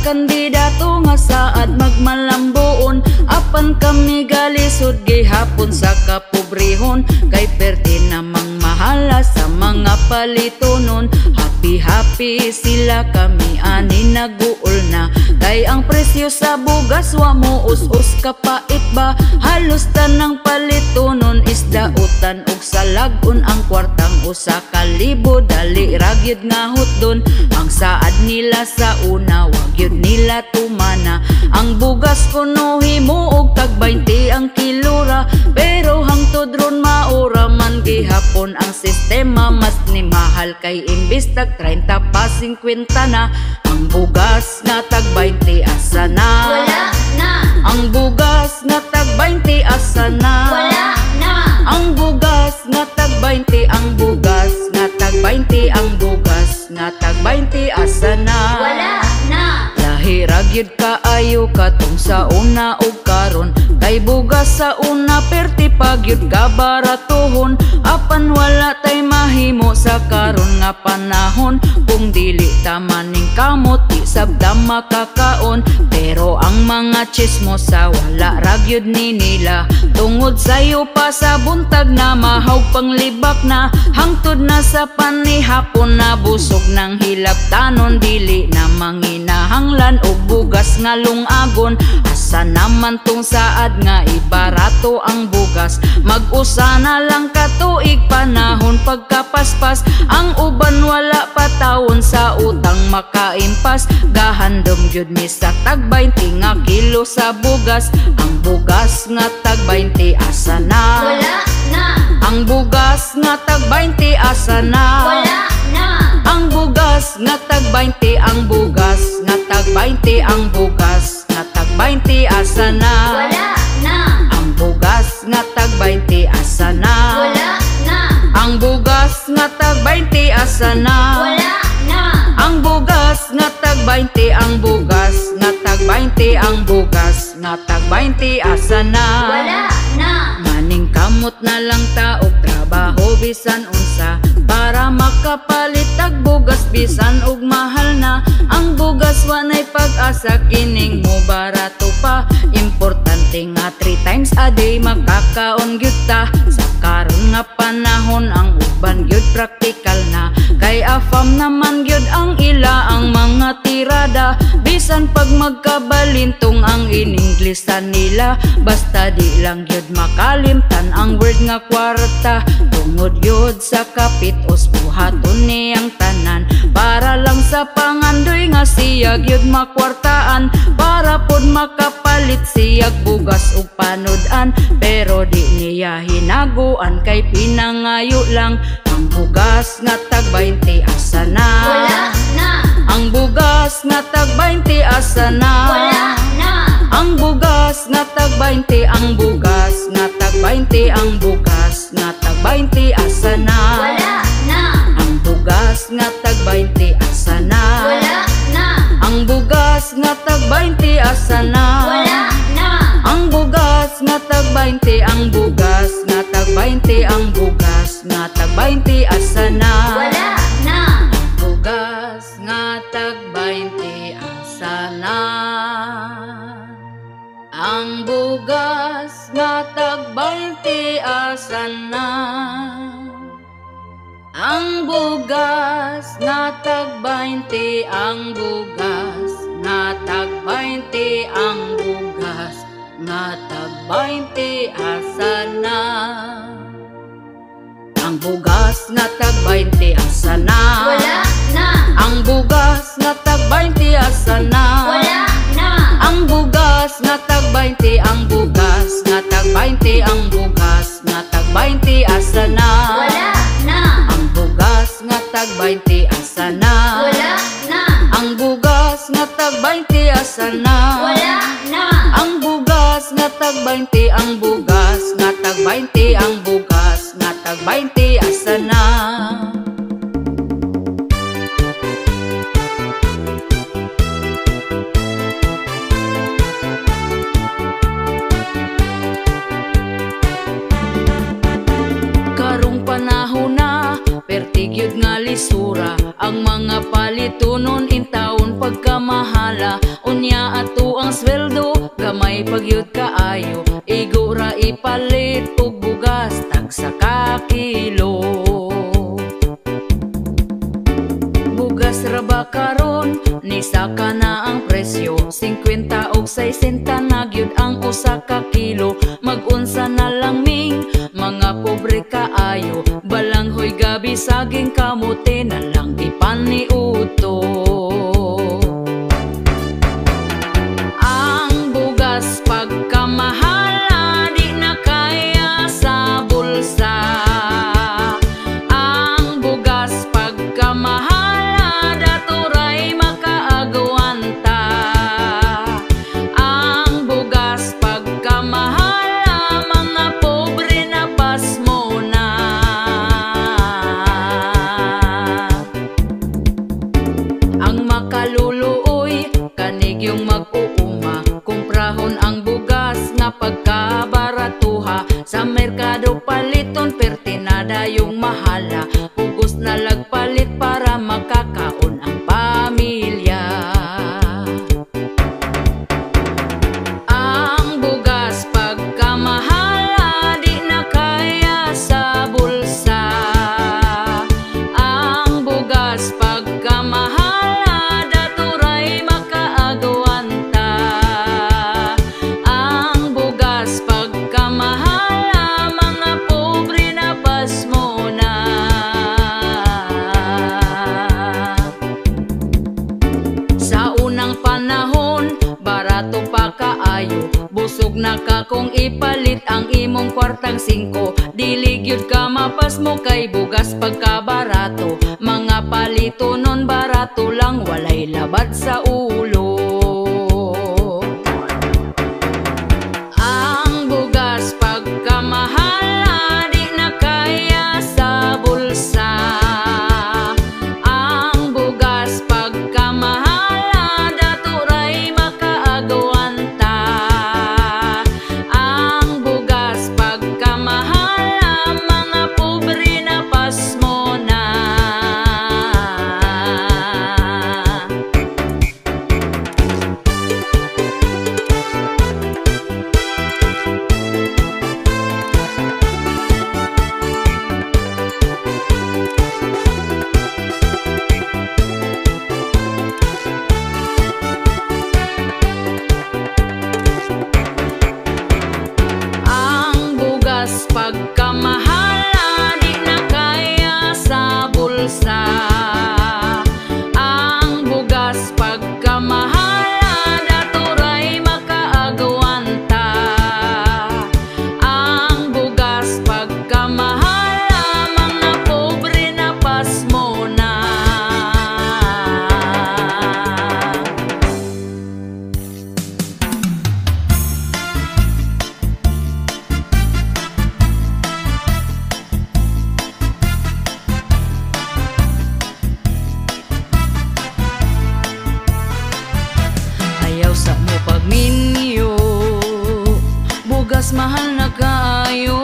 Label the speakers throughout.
Speaker 1: kandidato nga saad magmalambuon. Apan kami galisod gihapon sa kapobrehon, kay perti namang mahala sa mga palitonon. Happy sila kami ani naguol na, kay ang presyo sa bugas wa mo us-us kapait ba. Halos tanang palitonon isda utan ug salagon, ang kwartang usa ka libo dali ragyod nga hutdon. Ang saad nila sa una wag yun nila tumana, ang bugas kuno himo og tag 20 ang kilora. Pero hangtod ron maura man gihapon ang sistema, mas ni mahal kay imbis tag 30 pa 50 na. Ang bugas nga tag 20 asa na?
Speaker 2: Wala na.
Speaker 1: Ang bugas nga tag 20 asa na?
Speaker 2: Wala na.
Speaker 1: Ang bugas nga tag 20, ang bugas nga tag 20, ang bugas nga tag 20 asa na?
Speaker 2: Wala na.
Speaker 1: Lahi ragyod kaayo katong sa una ug karon, kay bugas sa una perti pagyud ka baratuhon. Apan wala tay mahimo sa karon nga panahon, kung dili ta maning kamot di sabda makakaon. Pero ang mga chismosa wala ragyod ni nila, tungod sayo pa sa buntag na mahaw panglibak na. Hangtod na sa panihapon na busog ng hilabtanon, dili na manginahanglan og bugas nga lungagon. Asa naman tong saad nga ibarato ang bugas, mag-usa na lang katuig panahon pagkapaspas. Ang uban wala patawon sa utang makaimpas, gahandom gyud mi sa tag 20 nga kilo sa bugas. Ang bugas nga tag 20 asa na?
Speaker 2: Wala na.
Speaker 1: Ang bugas nga tag 20 asa na?
Speaker 2: Wala na.
Speaker 1: Ang bugas nga tag 20, ang bugas nga tag 20, ang bugas nga tag 20 asa na?
Speaker 2: Wala na.
Speaker 1: Ang bugas nga tag 20 asa na?
Speaker 2: Wala na.
Speaker 1: Ang bugas nga tag 20 asa na?
Speaker 2: Wala na.
Speaker 1: Ang bugas nga tag 20, ang bugas nga tag 20, ang bugas nga tag 20 asa na?
Speaker 2: Wala na.
Speaker 1: Maning kamot na lang ta og trabaho bisan unsa, para makapalit tag bugas bisan og mahal na. Ang bugas wanay pag-asa kining mo barato pa, importante nga 3 times a day makakaon gyud ta. Sa karon nga panahon ang uban gyud praktikal na, kay afam naman gyud ang ila ang mga tirada. Bisan pag magkabalintong ang in-Inglesan nila, basta di lang gyud makalimtan ang word nga kwarta. Tungod gyud sa kapitos buhaton niyang tanan, para lang sa pangandoy nga siya gyud makwartaan, para pod makapalit siyag bugas ug panudan. Pero di niya hinaguan kay pinangayo lang. Ang bugas nga tag 20 asa na?
Speaker 2: Wala na.
Speaker 1: Ang bugas nga tag 20 asa na?
Speaker 2: Wala na.
Speaker 1: Ang bugas nga tag 20, ang bugas nga tag 20, ang bugas nga tag 20 asa na?
Speaker 2: Wala na.
Speaker 1: Ang bugas nga tag 20 asa na?
Speaker 2: Wala na.
Speaker 1: Ang bugas nga tag 20 asa na?
Speaker 2: Wala na.
Speaker 1: Ang bugas nga tag 20, ang bugas nga tag 20, ang bugas nga tag 20 asa na?
Speaker 2: Wala na.
Speaker 1: Ang bugas nga tag 20 asa na? Ang bugas nga tag 20 asa na? Ang bugas nga tag 20, ang bugas nga tag 20, ang bugas nga tag 20 asa na? Ang bugas nga tag 20 asa na?
Speaker 2: Wala na.
Speaker 1: Ang bugas nga tag 20 asa na?
Speaker 2: Wala na.
Speaker 1: Ang bugas nga tag 20, ang bugas nga tag 20, ang bugas nga tag 20 asa na?
Speaker 2: Wala na.
Speaker 1: Ang bugas nga tag 20 asa na?
Speaker 2: Wala na.
Speaker 1: Ang bugas nga tag 20 asa na?
Speaker 2: Wala na.
Speaker 1: Ang bugas nga tag 20, ang bugas nga tag 20, ang bugas nga tag 20 asa na? Karong panahon na pertigyud nga lisura, ang mga palitunon in taon pagkamahala. pagyud kaayo, igura ipalit og bugas tagsa ka kilo. Bugas ra ba karon ni saka na ang presyo, 50 og 60 na gyud ang usa ka kilo. Mag-unsa na lang ming mga pobre kaayo, balanghoy gabi saging kamote na lang ipaniuto. Ang bugas pagkamahala di na kaya sa bulsa. Ang bugas pagkamahala daturay makaagwanta. Ang bugas pagkamahala mga pobre na pasmo na. Ang makaluluoy kanig yung mag-uuma, kumprahon ang bugas nga pagkabaratuha. Sa merkado paliton pertinada yung mahala, pugos na lagpalit para makakaon ang pamilya. Ang bugas pagkamahala di na kaya sa bulsa. Ang bugas pagkamahala daturay makaagwanta. Ang bugas pagkamahala mga pobre na pasmo na. Sa unang panahon barato pa kaayo, busog na ka kung ipalit ang imong kwartang 5. Dili gyud ka mapasmo kay bugas pagkabarato. Mga palito nun barato lang, walay labad sa ulo. Ang bugas pagkamahala di na kaya sa bulsa. Ang bugas pagkamahala daturay makaagwanta. Ang bugas pagkamahala mga pobre na pasmo na. Ang bugas pagkamahala di na kaya sa bulsa. Ang bugas pagkamahala daturay makaagwanta. Ang bugas pagkamahala mga pobre na pasmo na. Ayaw sa mo pagminyo, bugas mahal na kaayo.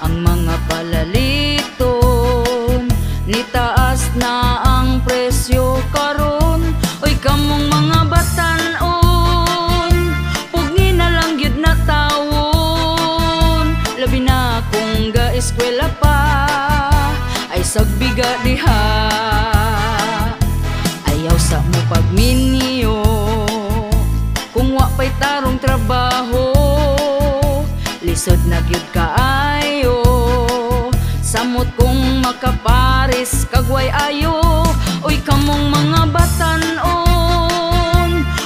Speaker 1: Ang mga palaliton nitaas na ang presyo karon. Oy kamong mga batan-on, pugni na lang gyud na tawon. Labi na kung ga-eskwela pa, ay sagbiga diha. Ayaw sa mo pagminyo, kung wa pa'y tarong trabaho. Lisod na gyud kaayo, samot kung makaparis kagway ayo. Uy kamong mga batan-on,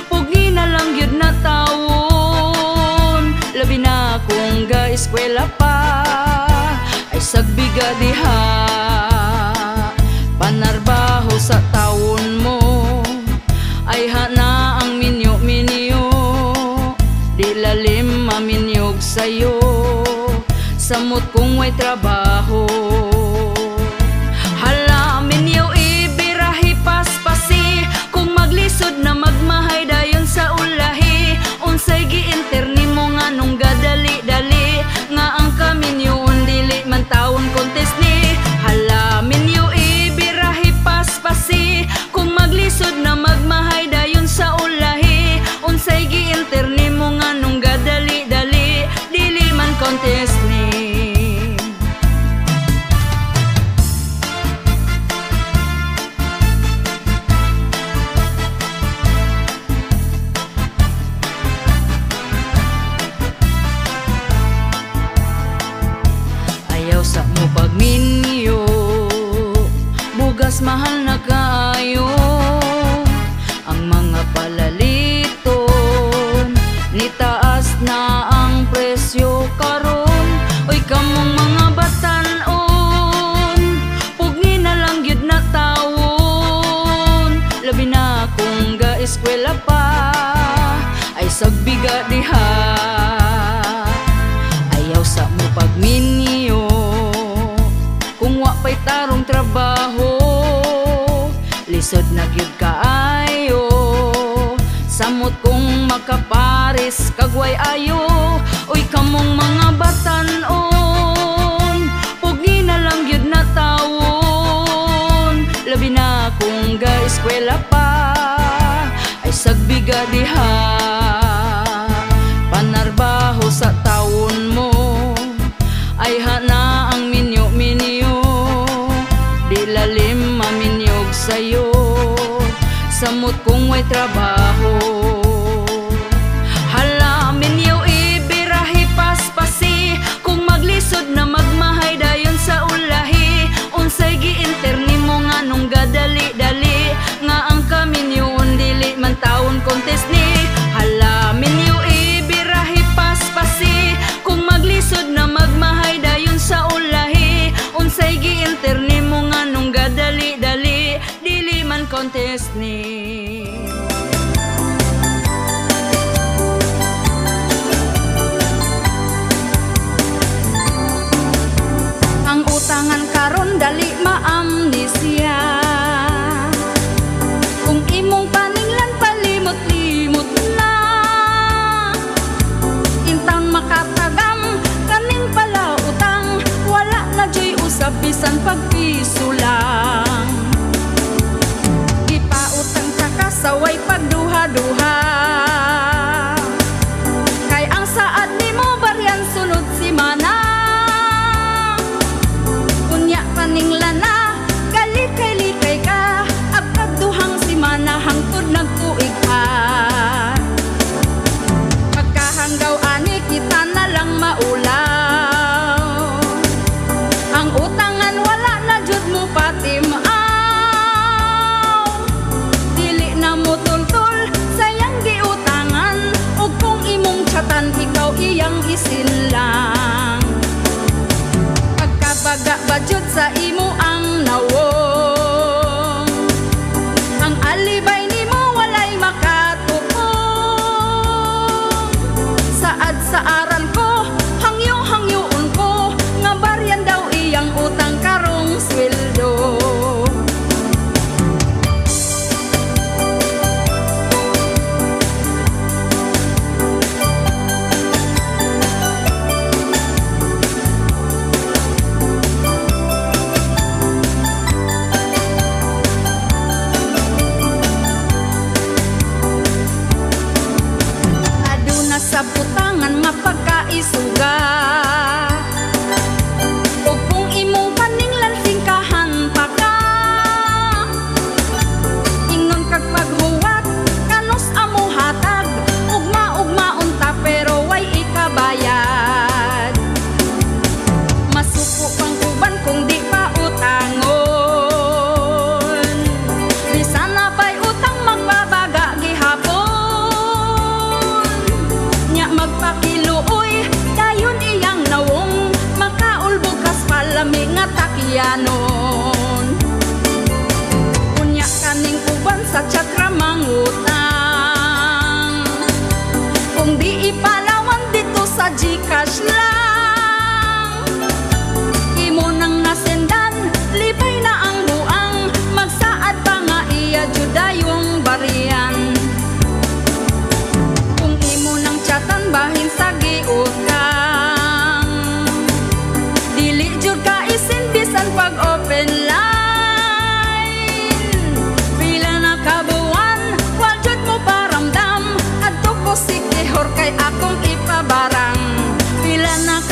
Speaker 1: pugi na lang gyud na tawon. Labi na kung ga-eskwela pa, ay sagbiga diha. Panarbaho sa taon mo, ay hana ang minyo-minyo. Di lalim maminyog sa'yo, samot kung may trabaho. Hala minyo ibirahi paspasi, kung maglisod na magmahay dayon sa ulahi. Unsay gi-interni mo nga nung gadali-dali, nga ang kaminyoon dili man taon contest ni. Hala minyo ibirahi paspasi, kung maglisod na magmahay dayon sa ulahi. Unsay gi-interni mo mahal na kaayo ang mga palaliton, nitaas na ang presyo karon. Oy kamong mga batan-on, pugni na lang gyud na tawon. Labi na kung ga-eskwela pa, ay sagbiga diha. Ayaw sa mo pagminyo kung wa pa'y tarong trabaho, lisod na gyud kaayo. Samot kung makaparis kagway ayo. Uy kamong mga batan-on, pugni na lang gyud na tawon. Labi na kung ga-eskwela pa, ay sagbiga diha. Panarbaho sa taon mo, ay hana ang minyo-minyo. Di lalim maminyog sa'yo, samot kung way trabaho. Hala minyo ibirahi paspasi, kung maglisod na magmahay dayon sa ulahi. Unsay gi-interni mo nga nung gadali-dali, nga ang kaminyoon dili man taon contest ni. Hala minyo ibirahi paspasi, kung maglisod na magmahay dayon sa ulahi. Unsay gi-interni mo nga nung gadali-dali, dili man contest ni. Ang utangan karon dali ma-amnesia, kung imong paninglan palimot-limot na. Intang makatagam kaning pala utang, wala na joy usab bisan pagpiso lang. Ipautang ka kasaway pagduha-duha, kay ang saad nimo baryan sunod si mana. Unya paninglan na galit kay likay ka, abkag duhang si mana hangtod nagtuig ka. Pagkahanggaw ani kita na lang maulaw, ang utangan wala na jud mo patimaw. Dili na mo tultul sayang giutangan, ug kung imong chatan ikaw iyang isinlang. Pagkabaga ba jud sa imo ang nawong, ang alibay nimo walay makatupong. Saad sa aral ko, hangyo-hangyoon ko, nga baryan daw iyang utang karong sweldo. Aduna sa butangan mapagkaisuga, ug kung imong paninglan singkahan pa ka. Ingnon kag paghuwat kanos amo hatag, ugma-ugmaon ta pero way ikabayad. Masuko pang uban kung di pa utangon, bisan na pa'y utang magbabaga gihapon. Nya magpakiluoy dayon iyang nawong, makaulbukas palami nga takyanon. Unya kaning uban sa tsakra mangutang, kung di ipalawan dito sa Gcash lang. Imo nang nasendan, libay na ang buang, magsaad pa nga iya judayong barian. Kung imo nang chatan bahin sa giutang, dili jud ka isin bisan pag open line. Pila na kabuan, wal jud mo paramdam, adto ko sikihor kay akong ipabarang. Pila na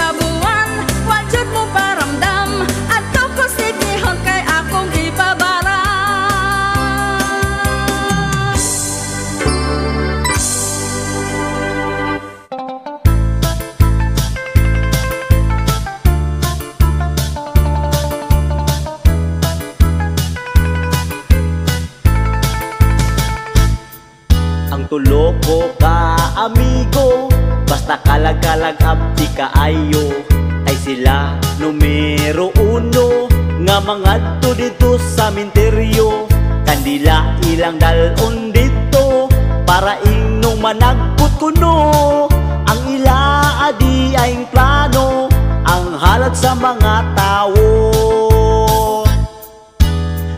Speaker 3: ko ka amigo, basta kalag-kalag abdi kaayo. Ay sila numero uno nga mga dito sa minteryo. Kandila ilang dalon dito para inong managput kuno. Ang ila adi aing plano, ang halad sa mga tao.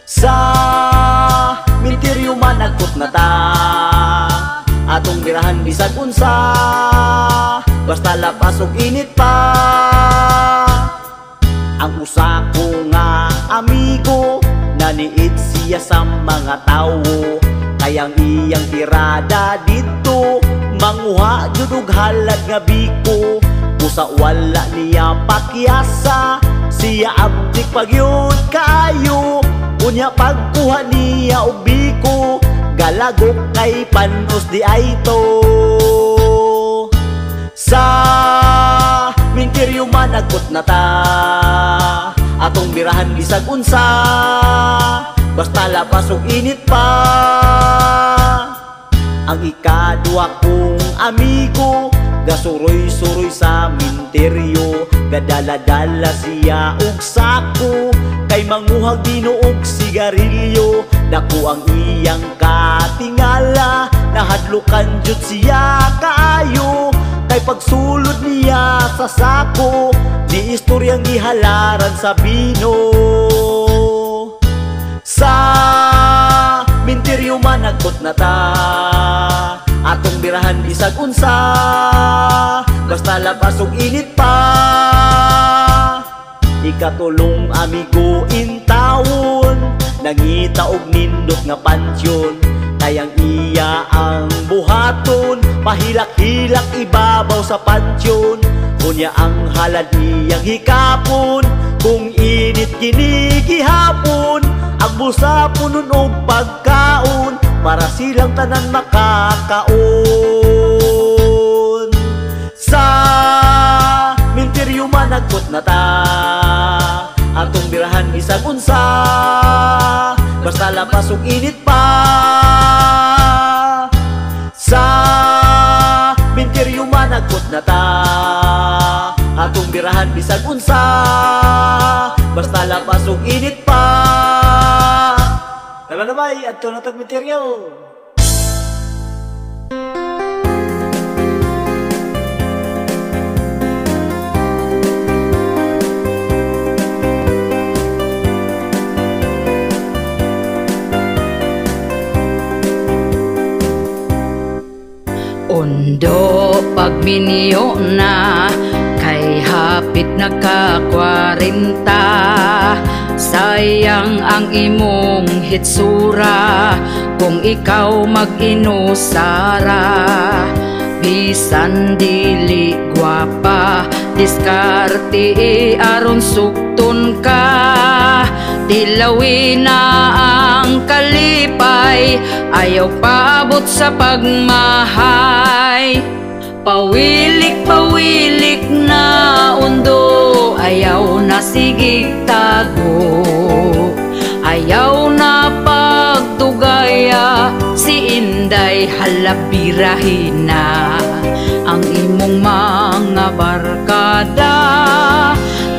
Speaker 3: Sa minteryo managput na ta, atong birahan bisag unsa, basta lapas og init pa. Ang usa ko nga amigo, naniid siya sa mga tao, kayang iyang tirada dito manguha jud og halad nga biko. Pusa wala niya pakyasa, siya abdik pagyud kaayo. Unya pagkuha niya og biko, galagok kay panos di ay to. Sa minteryo managkot na ta, atong birahan bisag unsa, basta lapas og init pa. Ang ikadua kong amigo, gasuroy-suroy sa minteryo, gadala-dala siya og sako, kay manguhag dino og sigarilyo. Dako ang iyang katingala, nahadlukan jud siya kaayo, kay pagsulod niya sa sako, di istoryang gihalaran sa bino. Sa minteryo managkot na ta, atong birahan bisag unsa, basta lapas og init pa. Ikatulong amigo in taon, nangita og nindot nga pansyon, kayang iya ang buhaton, pahilak-hilak ibabaw sa pansyon. Unya ang halad iyang hikapon, kung init kini gihapon, ang bulsa punon og pagkaon, para silang tanan makakaon. Sa minteryo managkot na ta, atong birahan bisag unsa, basta lapas og init pa. Sa minteryo managkot na ta, atong birahan bisag unsa, basta lapas og init pa. Tara na bay, adto na tag minteryo.
Speaker 1: Ondo pagminyo na, kay hapit na ka 40. Sayang ang imong hitsura, kung ikaw mag-inusara. Bisan dili gwapa, diskarte aron sukton ka. Dilawin na ang kalipay, ayaw paabot sa pagmahay. Pawilik-pawilik na undo, ayaw na sigig tago, ayaw na pagtugaya. Si Inday halabirahin na ang imong mga barkada,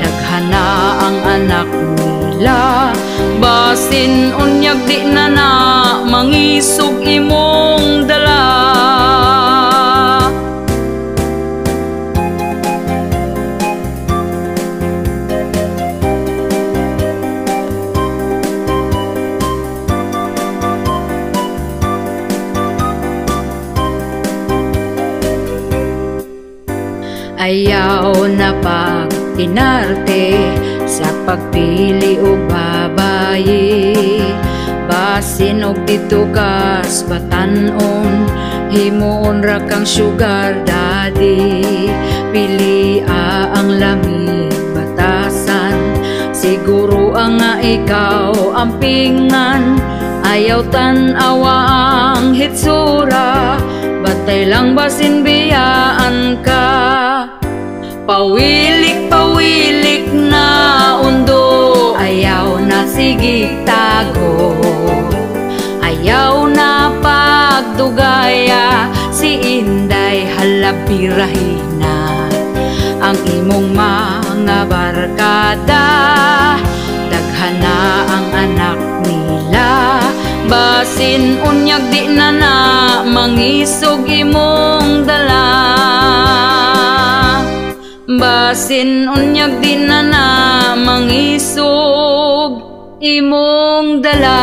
Speaker 1: daghana ang anak nila, basin unyag di na na mangisog imong dala. Ayaw na pag-inarte sa pagpili o babayi, basin og dito kas batanon, himuon ra kang sugar daddy. Pili ang lamig batasan, siguro ang nga ikaw ampingan. Ayaw tan-awa ang hitsura, batay lang basin biyaan ka. Pawilik-pawilik na undo, ayaw na sigig tago, ayaw na pagduga Bisaya, si Inday halabirahina. Ang imong mga barkada, daghan na ang anak nila. Basin unyag di na na mangisog imong dala. Basin unyag di na na mangisog imong dala.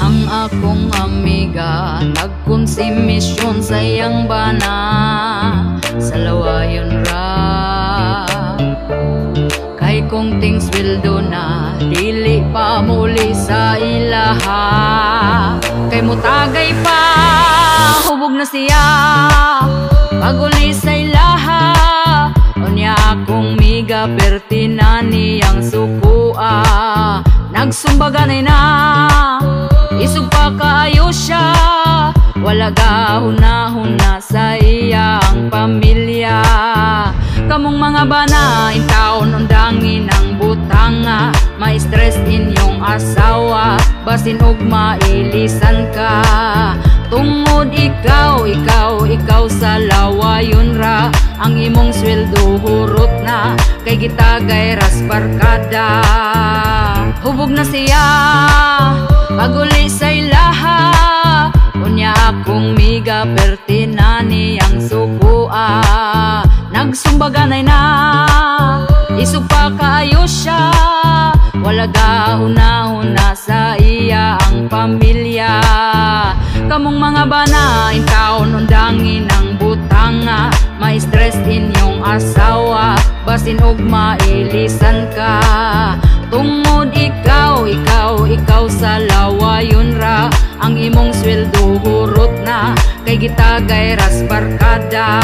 Speaker 1: Ang akong amiga nagkonsimisyon sa iyang bana, sa lawayon ra. Kay kung things will do na dili pa muli sa ilaha. Kay mutagay pa hubog na siya paguli sa ilaha. Unya akong miga pertinani ang sukua. Nagsumbaganay na isog pa kaayo siya. Wala gahuna-huna sa iyang pamilya. Kamong mga bana intaon undangin ang butanga. Ma-stress inyong asawa basin og mailisan ka. Tungod ikaw sa lawayon ra. Ang imong sweldo hurot na kay gitagay ras barkada. Hubog na siya paguli sa ilaha. Unya akong miga pertinani ang sukua. Nagsumbaganay na isog pa kaayo siya. Wala gahuna-huna sa iya ang pamilya. Kamong mga bana intaon undangin ang butanga. Ma-stress inyong asawa basin og mailisan ka. Tungod ikaw sa lawayon ra. Ang imong sweldo hurot na kay gitagay ras barkada.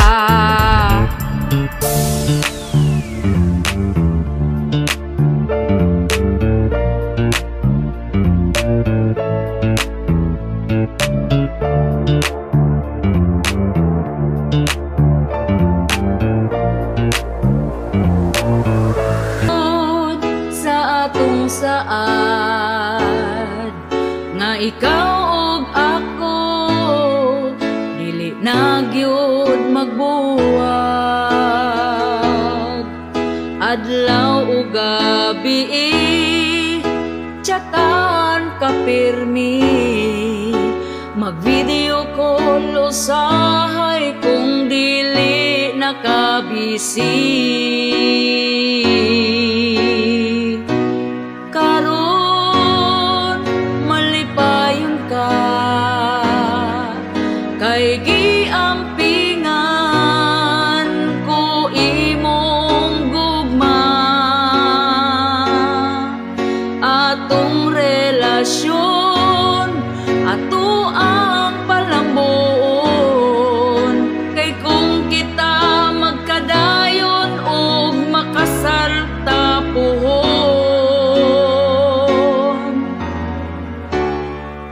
Speaker 1: Sa atong saad nga ikaw og ako dili na gyud magbuwag. Adlaw ug gabi chatan ka pirmi. Mag-video call usahay kung dili nakabisi. Karon malipayon ka kay giampingan ko imong gugma. Atong relasyon ato ang palambon. Kay kung kita magkadayon og makasal tapuhon,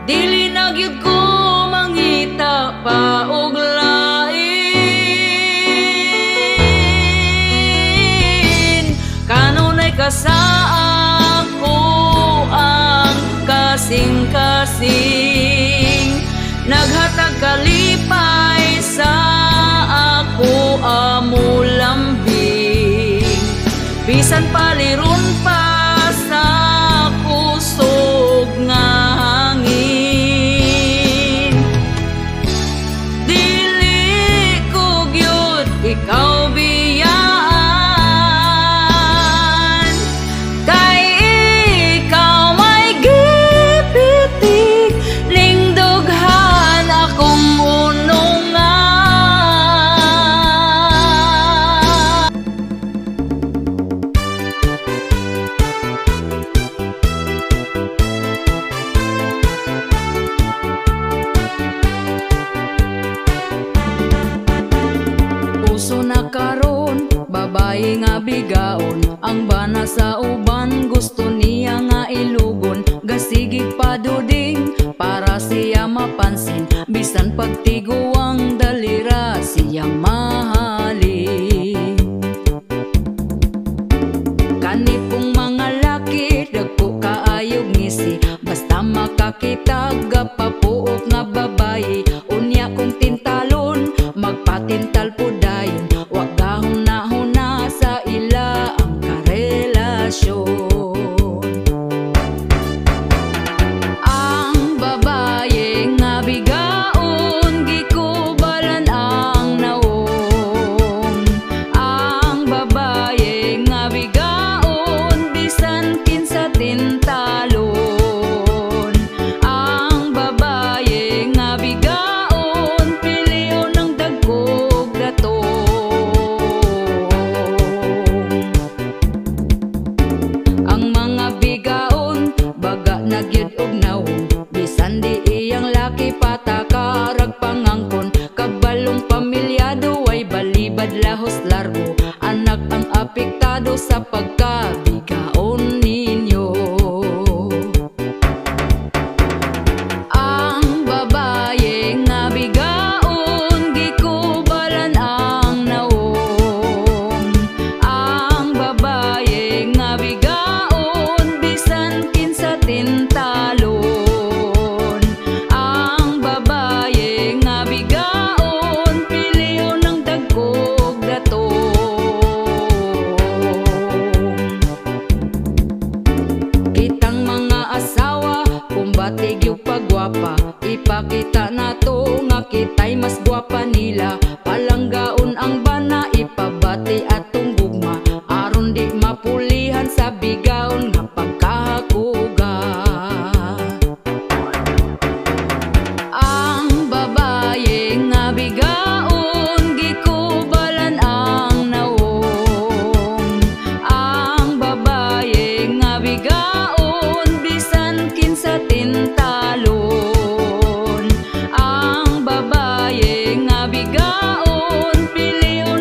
Speaker 1: dili na gyud ko mangita pa og lain. Kanunay ka sa ako ang kasing-kasing. Naghatag kalipay sa ako amo lambing. Bisan paliron pa sa kusog nga hangin. Dili ko gyud ikaw biyaan. Kay ikaw may gipitik lingdughan akong unungan. Puso na karon babae nga bigaon. Ang bana sa uban gusto niya nga ilugon. Gasigig paduding para siya mapansin. bisan pagtiguang dalira siyang mahalin. Kani pong mga laki dagko kaayog ngisi, basta makakitag papuok nga babayi. Unya kong tintalon magpatintal po dayon, wag gahuna-huna sa ila ang karelasyon. Ang babaye nga bigaon gikubalan ang naong. Ang babaye nga bigaon bisan kinsa tintalon. Ang babaye nga bigaon piliyon ng dagkog datong. Ang mga bigaon baga nagyud og nawong, bisan di iyang laki patakarag pangangkon. Kabalong pamilyado ay balibad lahos largo, anak ang apektado sa pagkabigaon ninyo. Ang babaye nga bigaon gikubalan ang naong. Ang babaye nga bigaon bisan kinsa tintalon. Ang babaye nga bigaon piliyon ng dagkog datong. Kitang mga asawa kumbatig yung pagwapa, ipakita nato nga kita'y mas gwapa nila. Palanggaon ang bana ipabati atong gugma, aron di mapulihan sa bigaon nga pagkahakuga. Ang babaye nga bigaon gikubalan ang naong. Ang babaye nga bigaon bisan kinsa tintalon. Ang babaye nga bigaon piliyon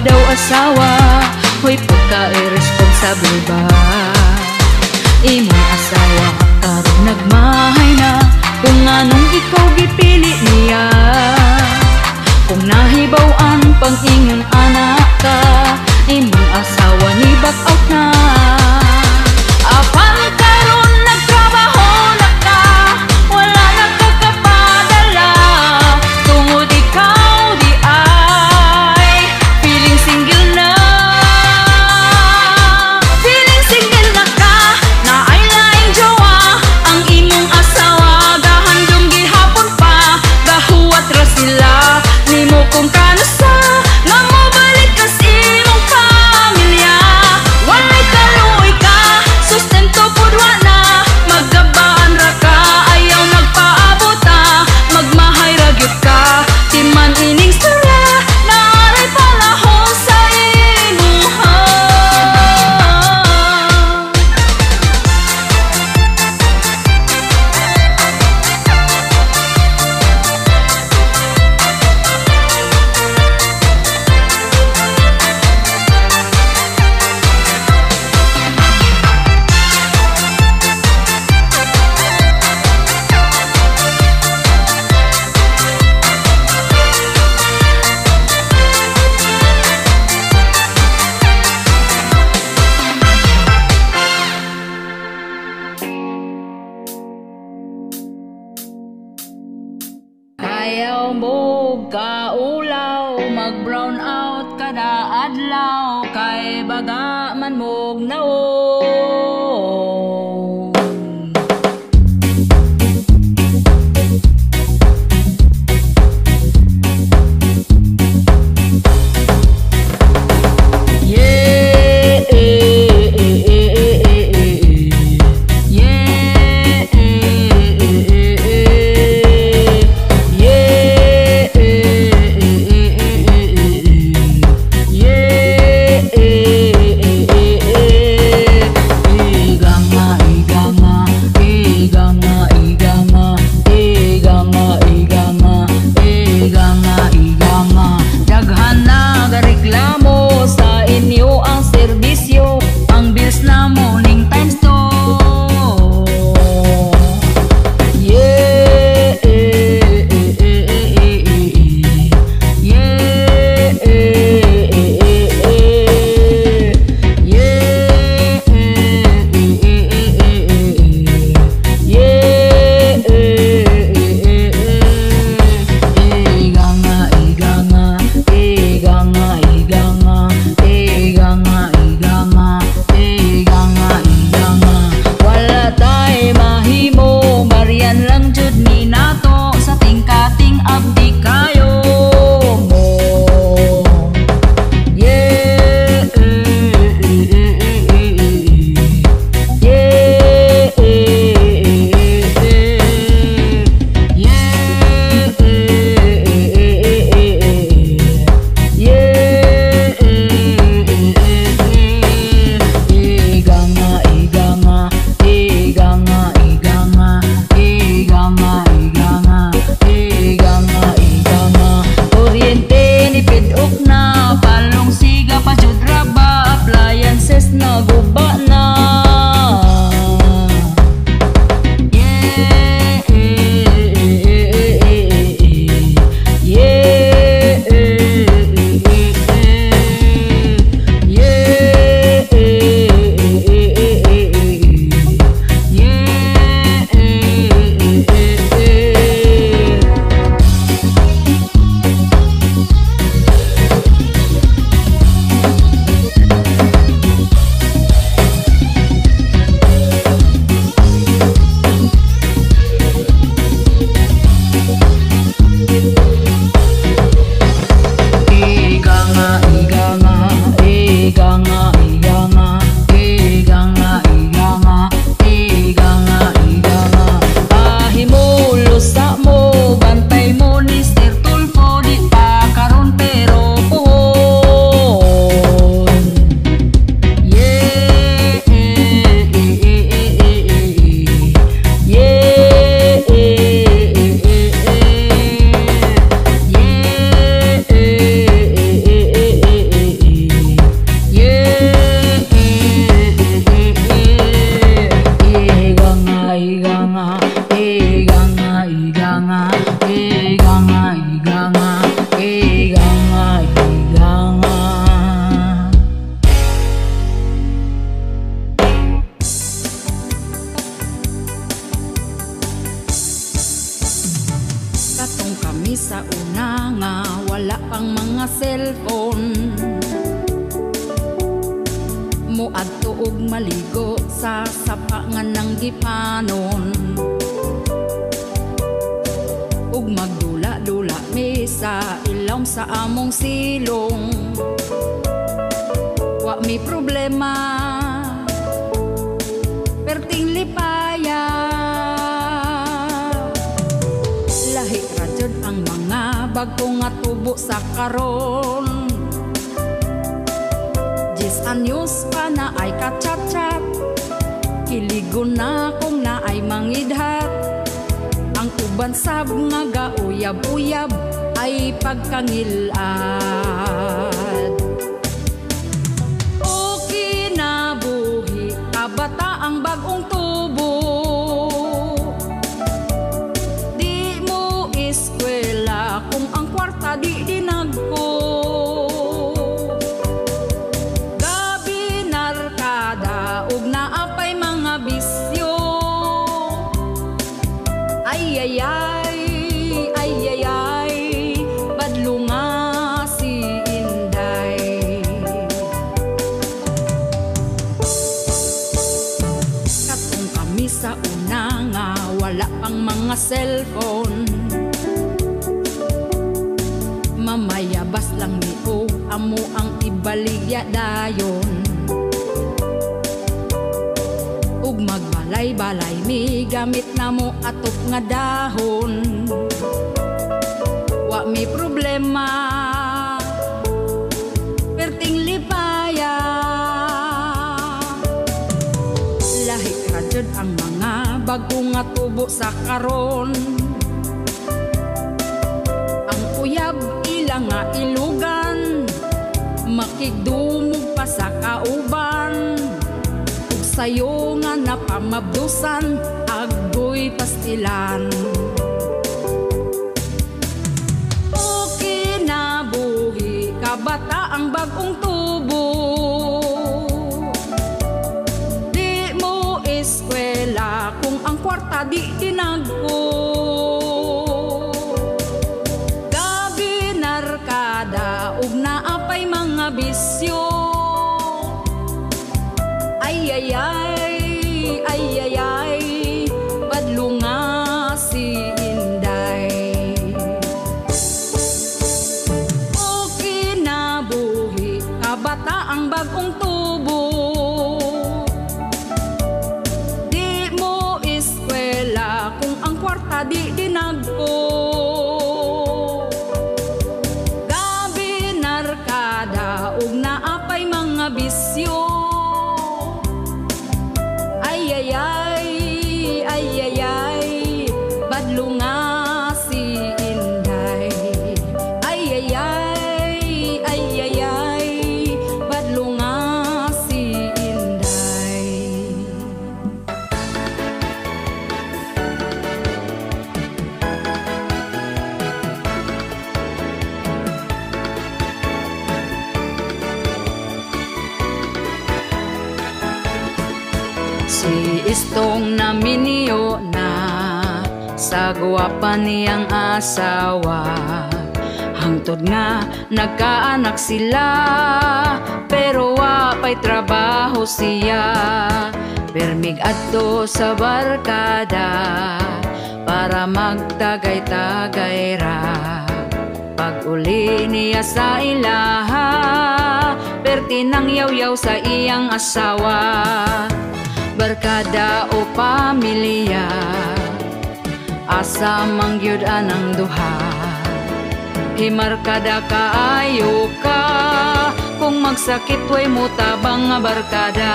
Speaker 1: daw asawa, hoy pagka-irresponsible ba? Imong asawa karon nagmahay na, kung anong ikaw gipili niya. Kung nahibaw-an pang ingon anak ka, imong asawa ni back out na. Apan karon nagtrabaho na ka, wala nagkakapadala, tungod ikaw di ay feeling single na. Feeling single na ka, na ay laing jowa, ang imong asawa gahandom gihapon pa, gahuwat ra sila nimo kung kanusa, nga mobalik ka sa imong pamilya. Walay kaluoy ka, sustento pudwa na, magabaan ra ka, ayaw nagpaabota, magmahay ra gyud ka, timan ining sura, naaray palahon sa imuha. Ayaw mo kaulaw, mag-brown out kada adlaw, kay baga man mog naon. Yeah, maligo sa sapangan ng gipanon, ug magdula-dula mi sa ilawom sa among silong. Wa mi problema, perting lipaya. Lahi ra jud ang mga bago nga tubo sa karon. 10 anyos pa na ay kachat-chat, kiligon na kung na ay mangidhat. Ang uban sab nga gauyab-uyab ay pagkangilad. O kinabuhi kabata ang bagong tubo, di mo eskwela kung ang kwarta di dinagko. Gabi narkada ug naapay mga bisyo. Ay, badlo nga si Inday. Katong kami sa una nga wala pang mga cellphone, mamayabas lang ni o amo ang ibaligya dayon. Ug magbalay-balay mi gamit na mo atop nga dahon. Wa mi problema, perting lipaya. Lahi ra jud ang mga bago nga tubo sa karon. Ang uyab ilang nga ilugan, makigdumog pa sa kauban. Sayo nga napamabdusan, agoy pastilan. O kinabuhi kabata ang bagong tubo, di mo eskwela kung ang kwarta di dinagko. Gabi narkada ug naapay mga bisyo. Ay, badlo nga si Inday. O kinabuhi kabata ang bagong tubo, di mo eskwela kung ang kwarta di dinagko. Gabi narkada ug naapay mga bisyo. Ay, badlo nga si Inday. Ay, badlo nga si Inday. Si Istong naminiyo na sa guwapa niyang asawa, hangtod nga nagkaanak sila, pero wapay trabaho siya. Permig adto sa barkada para magtagay-tagay ra. Pag uli niya sa ilaha, perti nang yaw-yaw sa iyang asawa. Barkada o pamilya, asa mangyud anang duha. Himarkada kaayo ka, kung magsakit way mo tabang nga barkada.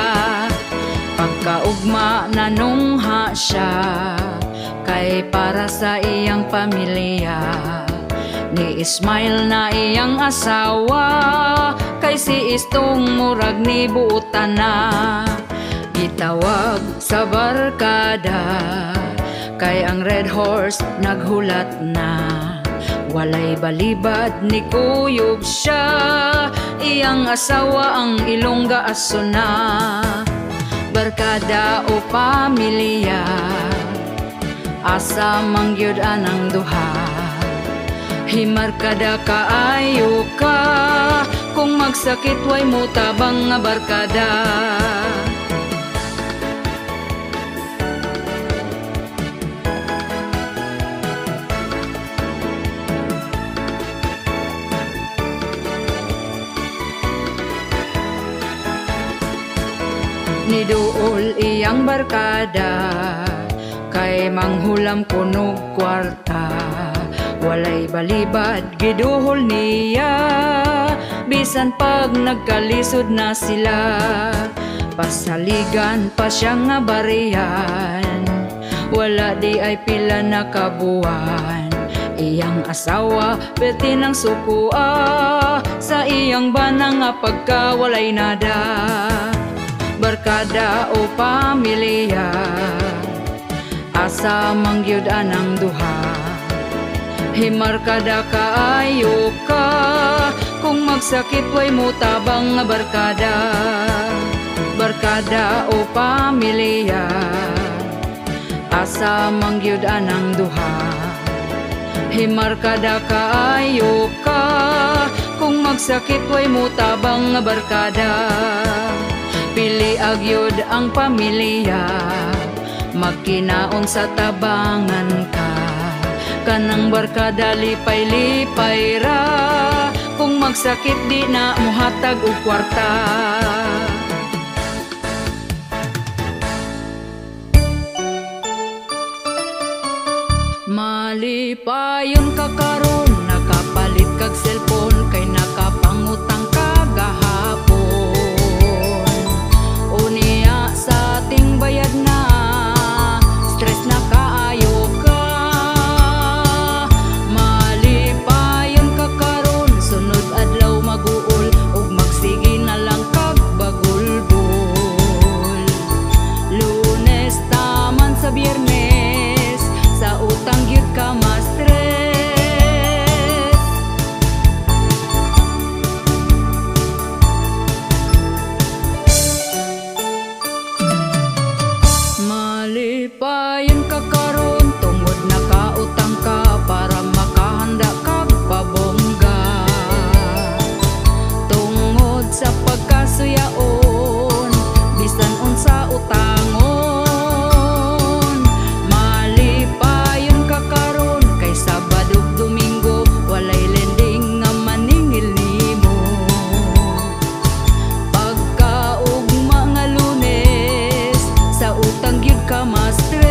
Speaker 1: Pagkaugma nanungha siya, kay para sa iyang pamilya. Ni Ismail na iyang asawa, kay si Istong murag ni buutan na. Gitawag sa barkada, kay ang Red Horse naghulat na. Walay balibad ni kuyog siya, iyang asawa ang ilongga aso na. Barkada o pamilya, asa mangyud anang duha. Himarkada kaayo ka, kung magsakit way mo tabang nga barkada. Niduol iyang barkada kay manghulam kunog kwarta. Walay balibad giduhol niya, bisan pag nagkalisod na sila. Pasaligan pa siya nga barihan, wala di ay pila na kabuan. Iyang asawa pwede ng sukua, sa iyang bana nga pagka walay nada. Barkada o pamilya, asa mangyud anang duha. Himar kada kaayo ka, kung magsakit way mo tabang nga barkada. Barkada o pamilya, asa mangyud anang duha. Himar kada kaayo ka, kung magsakit way mo tabang nga barkada. Pili agyod ang pamilya, magkinaon sa tabangan ka. Kanang barkada lipay-lipay ra, kung magsakit di na muhatag og kwarta. Malipayon ka karon, nakapalit kag cellphone, kay nakapangutang ka gahapon. Unya sa ating bayad na, stress na kaayo ka. Malipayon ka karon, sunod adlaw maguol, ug magsige na lang kag bagulbol. Lunes taman sa Biyernes, sa utang gyud ka ma-stress. Malipayon ka karon, tungod nakautang ka para makahanda kag pabongga. Tungod sa pagkasuyaon, bisan unsa utangon. Malipayon ka karon, kay Sabado ug Domingo walay lending nga maningil nimo. Pagkaugma nga Lunes, sa utang gyud ka ma-stress.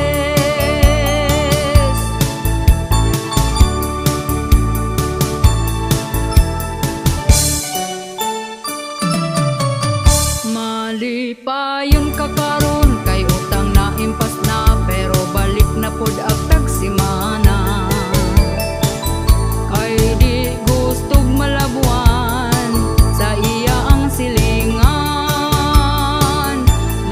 Speaker 1: Malipayon ka karon, kay utang na impas na, pero balik na pod agtag simana. Kay di gustog malabuan, sa iya ang silingan.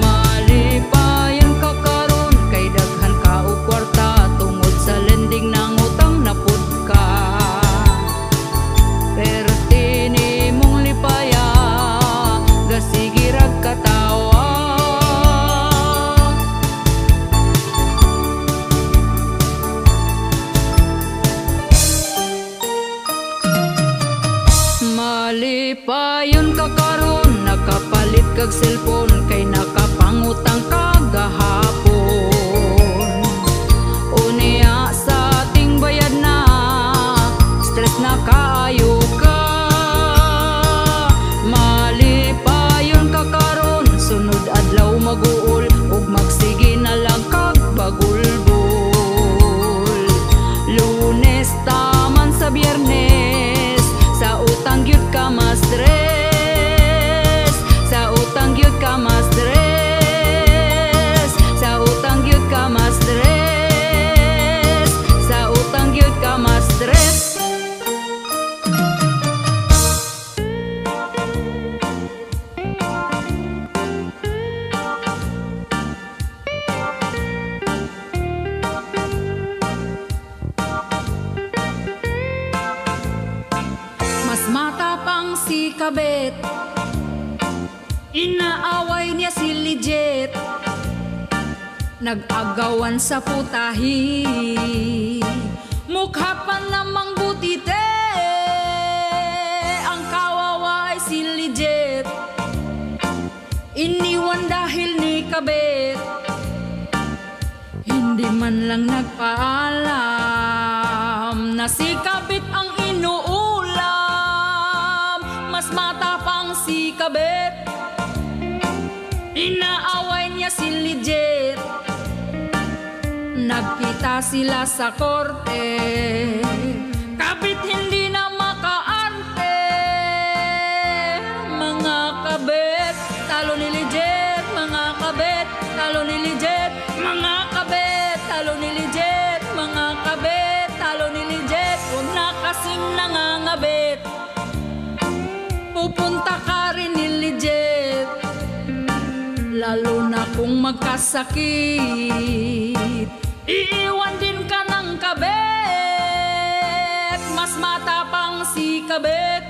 Speaker 1: Malipayon ka karon, kay daghan ka og kwarta, tungod sa lending nang utang na pod ka. Perti nimong lipaya, gasige rag katawa. Malipayon ka karon, nakapalit kag cellphone, kay nakapangutang ka gahapon. Unya sa ating bayad na, stress na kaayo ka. Malipayon ka karon, sunod adlaw maguol, ug magsige na lang kag bagulbol. Lunes taman sa Biyernes, sa utang gyud ka ma-stress. Sa utang gyud ka ma-stress. Sa utang gyud ka ma-stress. Sa utang gyud ka ma-stress. Mas matapang si Kabet, inaaway niya si Lijet, nag-agawan sa putahi. Mukha pa namang butite, ang kawawa ay si Lijet, iniwan dahil ni Kabet. Hindi man lang nagpaalam na si Kabet ang inuulam. Mas matapang si Kabet, inaaway Nakita sila sa korte, kabit hindi na makaarte. Mga kabit, talo ni Lijet. Mga kabit, talo ni Lijet. Mga kabit, talo ni Lijet. Mga kabit, talo ni Lijet. Huwag na kasing nangangabit, pupunta ka rin ni Lijet. Lalo na kung magkasakit, iiwan din ka ng kabit. Mas matapang si kabit,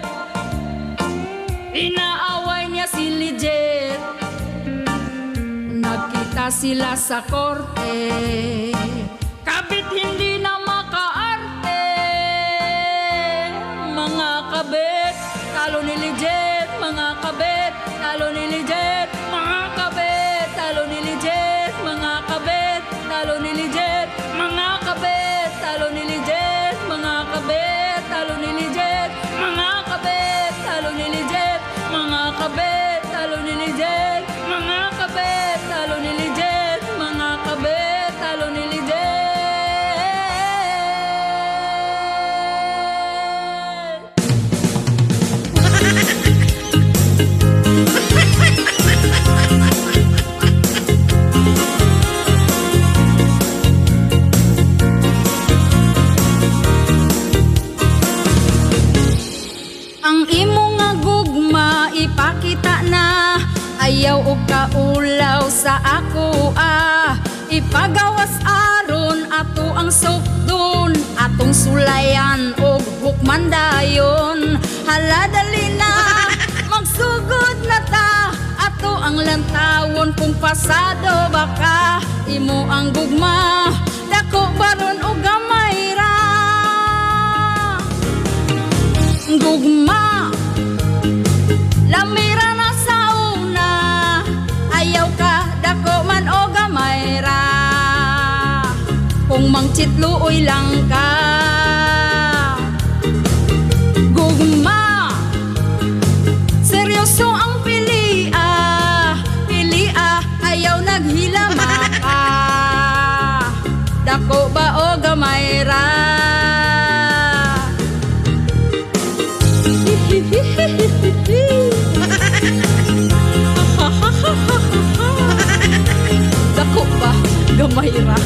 Speaker 1: inaaway niya si Lijet. Nagkita sila sa korte, kabit hindi na makaarte. Mga kabit, talo ni Lijet. Mga kabit, talo ni Lijet. Mga kabit, talo ni Lijet. Mga kabit, talo ni Lijet. Mga kabit, talo ni Lijet. Mga kabit, talo ni Lijet. Mga kabit, talo ni Lijet. Mga kabit, talo ni Lijet. Mga kabit, talo ni Lijet. Mga kabit, talo ni Lijet. Ang imo nga gugma ipakita na, ayaw og kaulaw sa ako ipagawas aron ato ang sukdon, atong sulayan og hukman dayon. Hala dali na, magsugod na ta, ato ang lantawon kung pasado baka. Imo ang gugma, dako baron og gamay ra. Gugma, lamira na sa una, ayaw ka dako man o gamay ra. Kung mangchitluoy lang ka, gugma, seryoso ang pilia, ayaw naghilama ka. Dako ba o gamay ra? Dako ba gamay ra?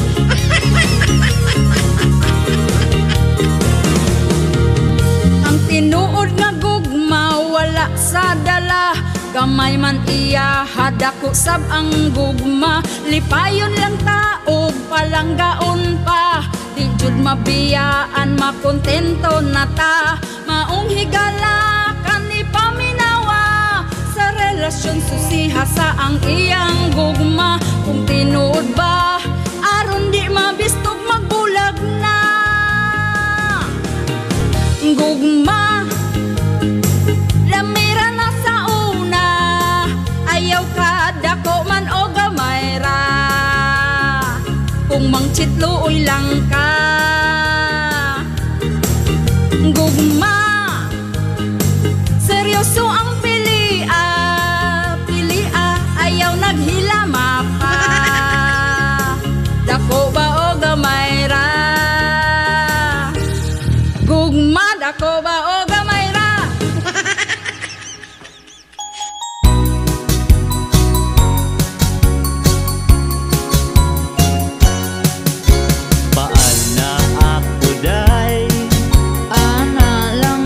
Speaker 1: Ang tinuod nga gugma wala sa dala, gamay man iya hadako sab ang gugma. Lipayon lang taog palanggaon pa, di jud mabiyaan makontento na ta. Maong higala kani paminawa, sa relasyon susiha sa ang iyang gugma. Kung tinuod ba aron di mabistog magbulag na. Gugma, lamira na sa una, ayaw ka dako man o gamay ra. Kung mangchitluoy lang ka, gugma, seryoso ang pilia, ayaw naghilama pa. Dako ba o gamay ra? Gugma, dako ba o gamay ra?
Speaker 3: Paan na ako day,
Speaker 1: Ana lang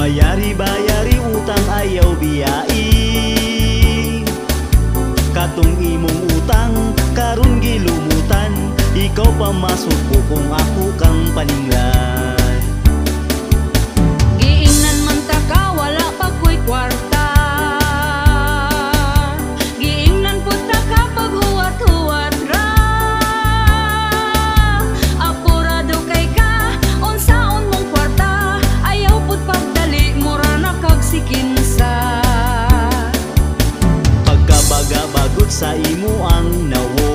Speaker 3: Bayari utang ayaw biyai. Katong imong utang karon gilumutan, ikaw pa masuko kung ako kang paninglan.
Speaker 1: Giingnan man ta ka wala pa ko'y kwarta, giingnan pud ta ka pag huwat-huwat ra. Apurado kay ka unsaon mong kwarta, ayaw pud pagdali mura na kag sikinsa.
Speaker 3: Pagkabaga-bagot sa imo ang nawo,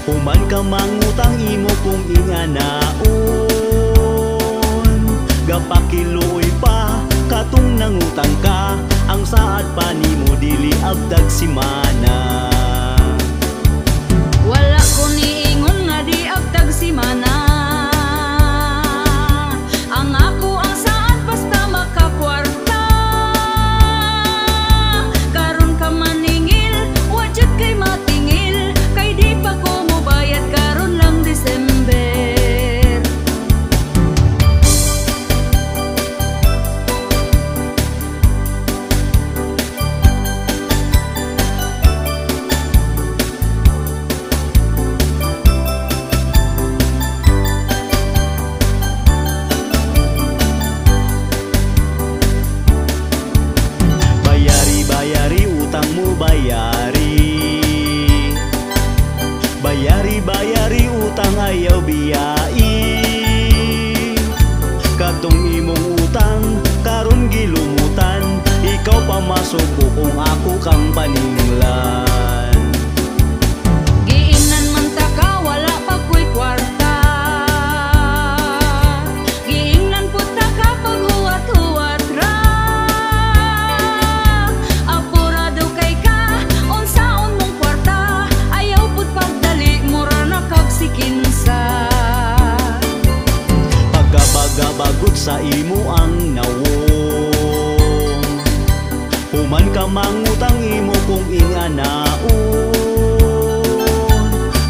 Speaker 3: human ka mangutang imo kung inganaon. Gapakiluoy pa katong nangutang ka, ang saad pa nimo dili agdag simana.
Speaker 1: Wala ko niingon nga di agtag simana, ang ako ang saan basta makakwarta. Karon ka maningil, wajud kay matingil, kay di pa ko mobayad karon lang December.
Speaker 3: Bayari utang mo bayari. Bayari utang ayaw biyai. Katong imong utang karon gilumutan, ikaw pa masuko kung ako kang paninglan.
Speaker 1: Giingnan man ta ka wala pa ko'y kwarta, giingnan pud ta ka pag huwat-huwat ra. Apurado kay ka unsaon mong kwarta, ayaw pud pagdali mura na kag sikinsa.
Speaker 3: Pagkabaga-bagot sa imo ang nawo, human ka mangutang imo kung inganaon.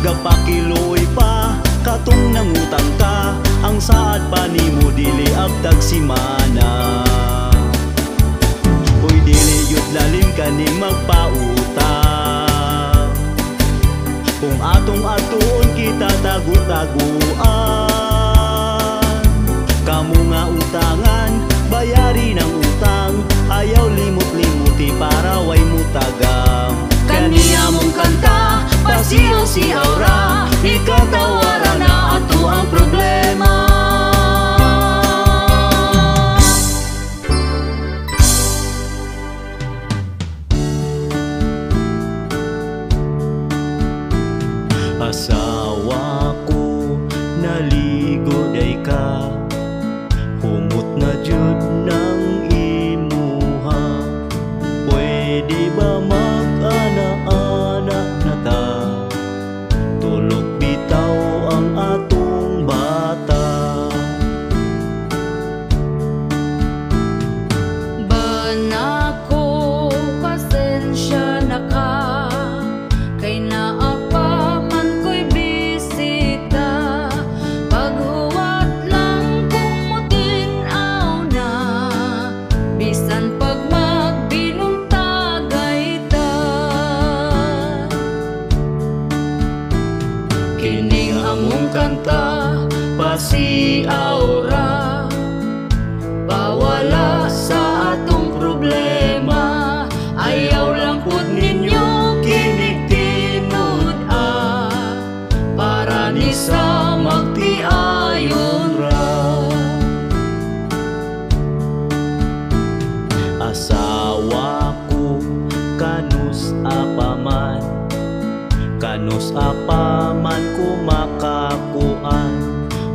Speaker 3: Gapakiloy pa katong nangutang ka, ang saad pa nimo dili agtag simana. Uy dili yut lalim kaning magpautang, kung atong atuon kita tagu-taguan. Kamu nga utangan, bayari ng utang, ayaw limot-limuti para way mutagam.
Speaker 1: Kaniya mong kanta, pasiyaw-siyaw ra, ikaw tawara na ato ang problema.
Speaker 3: Asawa ko, naligo day ka, humot na jud ng imuha. Pwede ba mag-ana-ana na ta, tulog bitaw ang atong bata.
Speaker 1: Bana ko, pasensya na ka, kay naapa man ko'y bisita. Paghuwat lang kung mutinaw na, bisan pag magbinuntagay ta. Kining among kanta, pasiaw ra, pawala sa atong problema. Ayaw lang pud ninyo kinig-tinud para ni sa magtiayon ra.
Speaker 3: Asawa ko, kanus apaman, kanus apaman kumakakuan.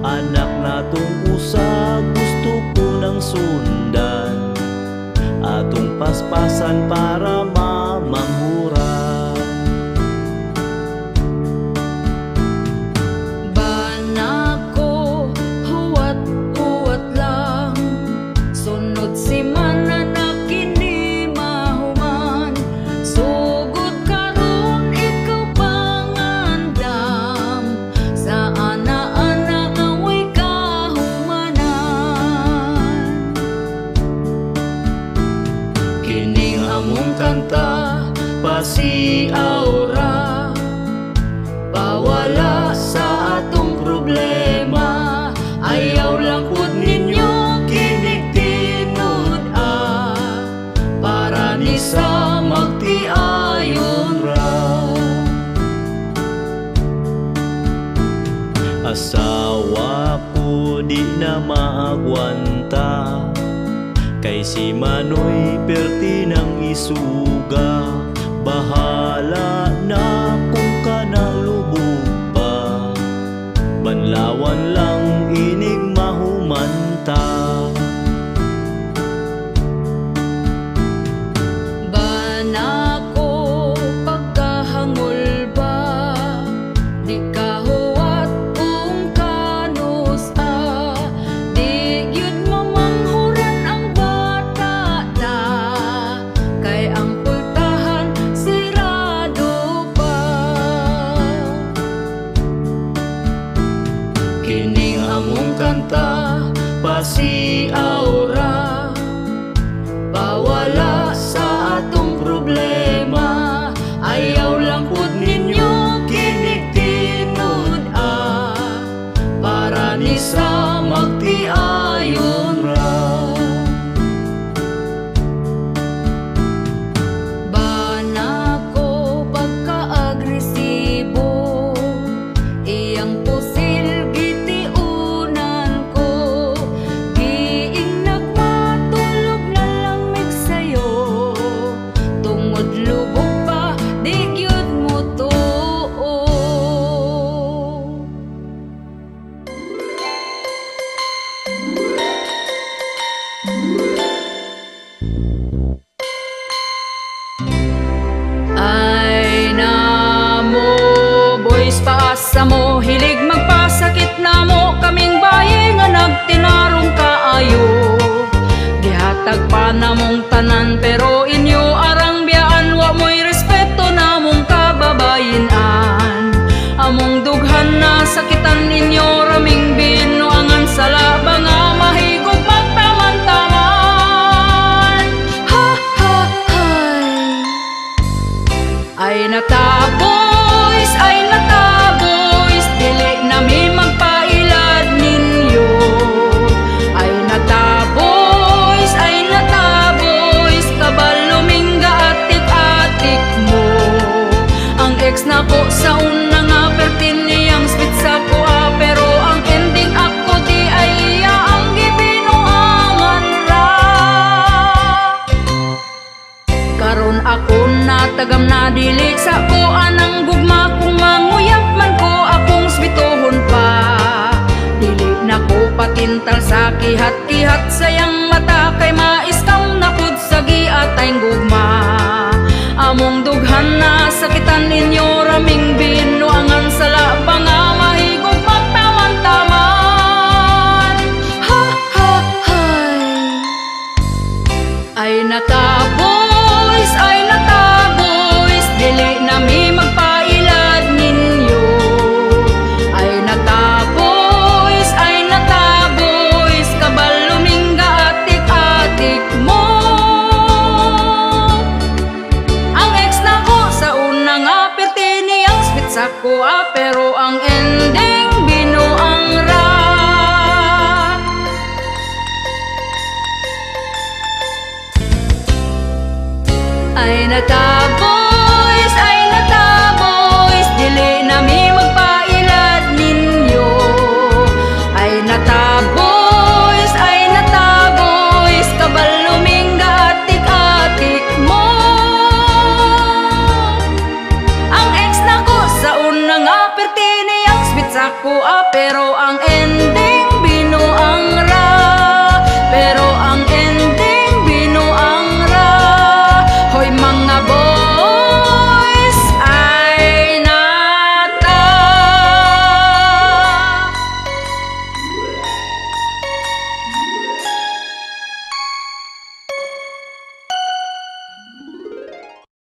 Speaker 3: Anak natong usa gusto ko nang sundan, atong paspasan para mamangura.
Speaker 1: Bana ko, huwat-huwat lang, sunod si mana na kini mahuman. Sugod karon ikaw pangandam, sa ana-ana nga way kahumanan.
Speaker 3: among kanta pasiaura, pawala sa atong problema. Ayaw lang pud ninyo kinig-tinud para ni sa magtiayon ra. Asawa ko di na maagwanta, kay si Manoy perti ng isuga. Bahala na kung kanang lubog pa, banlawan lang inig mahumanta.
Speaker 1: Bana ko pagkahangol ba, di kahuwat kung kanus di yun mamanghuran ang bata na, kay ang pultahan sirado pa.
Speaker 3: Kining among kanta pasiaura, pawala sa atong problema. Ayaw lang pud ninyo kinig-tinud para ni sa magtiayon ra.
Speaker 1: Bana ko pagka-agresibo, iyang pusil gitiunan ko, giing nagmatulog na lamig sa'yo, tungod lubog pa di gyud mo tuo. Ay na mo, boys paasa mo, hilig magpasakit na mo, kaming bayi nga nagtinarong kaayo. Dihatag pa na mong tanan, pero inyo arang biyaan, wa mo'y respeto na mong kababayinan. Among dughan na sakitan ninyo, raming binuangan sa laba nga mahigog magtaman-taman. Ha ha hay. Ay nataboys, dili na mi magpailad ninyo. Ay nataboys, kabaluming atik-atik mo. Ang ex na ko sa una nga pertin niyang spit sa kuha, pero ang ending ako di ay iya ang gibinuangan ra. Karon ako natagam na dili sa kuan ang gugma, kung manguyak man ko akong switohon pa. Dili na ko patintal sa kihat-kihat sayang mata, kay maiskam na pud sa giatayng gugma. Among dughan na sakitan ninyo, raming binuangan sa laba nga mahigog magtaman-taman. Ha ha hay. Ay nataboys, dili na mi magpailad ninyo. Ay nataboys, kabaluming atik-atik mo. Ang ex na ko sa una nga perti niyang spit sa kuha, pero ang ending binuang ra. Ay nataboys,